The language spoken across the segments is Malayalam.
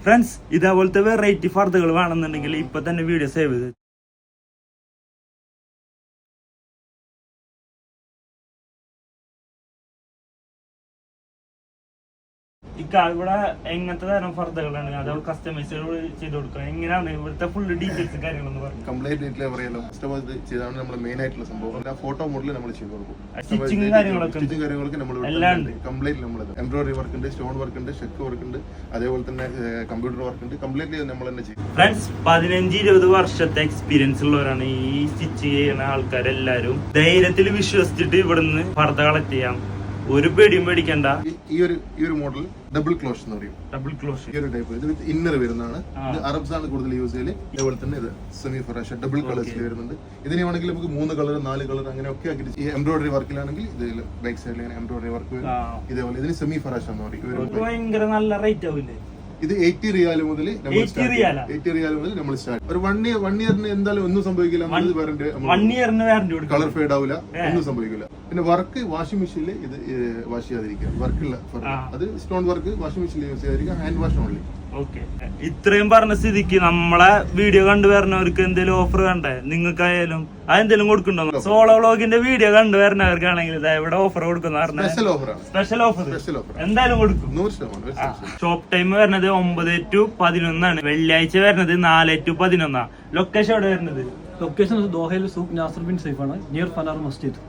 ഫ്രണ്ട്സ്, ഇതേപോലത്തെ വെറൈറ്റി ഫർദകൾ വേണമെന്നുണ്ടെങ്കിൽ ഇപ്പൊ തന്നെ വീഡിയോ സേവ് ചെയ്ത് ഇവിടെ എങ്ങനത്തെ തരം ഫർദകളാണ് അതേപോലെ കസ്റ്റമൈസ് ചെയ്ത് കൊടുക്കുക, എങ്ങനെയാണ് ഇവിടുത്തെ ഫുൾ ഡീറ്റെയിൽസ് കാര്യങ്ങളൊന്ന് പറഞ്ഞു. കംപ്ലീറ്റ് ഡീറ്റെയിൽ പറയാലോ. കസ്റ്റമൈസ് ചെയ്താണ് നമ്മൾ മെയിൻ ആയിട്ടുള്ള സംഭവം. ഫോട്ടോ മോഡൽ നമ്മൾ ചെയ്ത് കൊടുക്കും. സ്റ്റിച്ചിങ് കാര്യങ്ങളൊക്കെ നമ്മൾ കംപ്ലീറ്റ് നമ്മൾ എംബ്രോയിഡറി വർക്ക് ഉണ്ട്, സ്റ്റോൺ വർക്ക് ഉണ്ട്, ഷെക്ക് വർക്ക് ഉണ്ട്, അതേപോലെ തന്നെ കമ്പ്യൂട്ടർ വർക്ക് ഉണ്ട്. കംപ്ലീറ്റ്ലി നമ്മൾ തന്നെ ചെയ്യും. ഫ്രണ്ട്സ്, 15-20 വർഷത്തെ എക്സ്പീരിയൻസ് ഉള്ളവരാണ് ഈ സ്റ്റിച്ച് ചെയ്യുന്ന ആൾക്കാരെല്ലാരും. ധൈര്യത്തിൽ വിശ്വസിച്ചിട്ട് ഇവിടുന്ന് ഫർദ കളക്ട് ചെയ്യാം, ഒരു പേടിയും പേടിക്കണ്ട. ഈ ഒരു മോഡൽ ഡബിൾ ക്ലോഷ് എന്ന് പറയും. ഡബിൾ ക്ലോഷ് ഈ ഒരു ടൈപ്പ് ഇത് വിത്ത് ഇന്നർ വരുന്നതാണ്. ഇത് അറബ്സ് ആണ് കൂടുതൽ യൂസ് ചെയ്യല്. അതേപോലെ തന്നെ ഇത് സെമി ഫറാഷ ഡബിൾ കളേഴ്സിൽ വരുന്നുണ്ട്. ഇതിന് വേണമെങ്കിൽ നമുക്ക് 3 കളർ 4 കളർ അങ്ങനെ ഒക്കെ ആക്കിയിട്ട് ഈ എംബ്രോയിഡറി വർക്കിലാണെങ്കിൽ ഇതിൽ ബാക്ക് സൈഡിൽ ഇങ്ങനെ എംബ്രോയിഡറി വർക്ക് വരും. ഇതേപോലെ ഇതിന് സെമി ഫറാഷ എന്ന് പറയും. ഭയങ്കര നല്ല റേറ്റ് ആവില്ലേ? ഇത് 80 റിയാൽ മുതൽ നമ്മൾ സ്റ്റാർട്ട്. ഒരു 1 ഇയറിന് എന്തായാലും ഒന്നും സംഭവിക്കില്ല. കളർ ഫേഡ് ആവില്ല, ഒന്നും സംഭവിക്കില്ല. പിന്നെ വർക്ക് വാഷിംഗ് മെഷീനിൽ ഇത് വാഷ് ചെയ്യാതിരിക്കുക. വർക്കുള്ള അത് സ്റ്റോൺ വർക്ക് വാഷിംഗ് മെഷീനിൽ യൂസ് ചെയ്യാതിരിക്കുക. Hand wash only. ഇത്രയും പറഞ്ഞ സ്ഥിതിക്ക് നമ്മളെ വീഡിയോ കണ്ടുവരുന്നവർക്ക് എന്തെങ്കിലും ഓഫർ കണ്ടേ, നിങ്ങൾക്കായാലും അതെന്തെങ്കിലും കൊടുക്കണ്ടോ? സോളോ വ്ളോഗിന്റെ വീഡിയോ കണ്ടുവരുന്നവർക്കാണെങ്കിൽ ഇവിടെ ഓഫർ കൊടുക്കുന്ന സ്പെഷ്യൽ ഓഫർ എന്തായാലും കൊടുക്കും. 100%. ഷോപ്പ് ടൈം വരുന്നത് 9 to 11 വെള്ളിയാഴ്ച വരുന്നത് 4 to 11. ലൊക്കേഷൻ എവിടെ വരുന്നത്? ലൊക്കേഷൻ ദോഹയിൽ സൂഖ് നാസർ ബിൻ സൈഫാണ്, നിയർ ഫനാർ മസ്ജിദ്.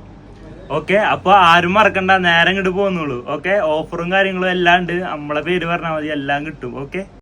ഓക്കെ, അപ്പൊ ആരും മറക്കണ്ട, നേരം ഇങ്ങോട്ട് പോകുന്നുള്ളൂ. ഓക്കെ, ഓഫറും കാര്യങ്ങളും എല്ലാം ഉണ്ട്. നമ്മളെ പേര് പറഞ്ഞാൽ മതി, എല്ലാം കിട്ടും. ഓക്കെ.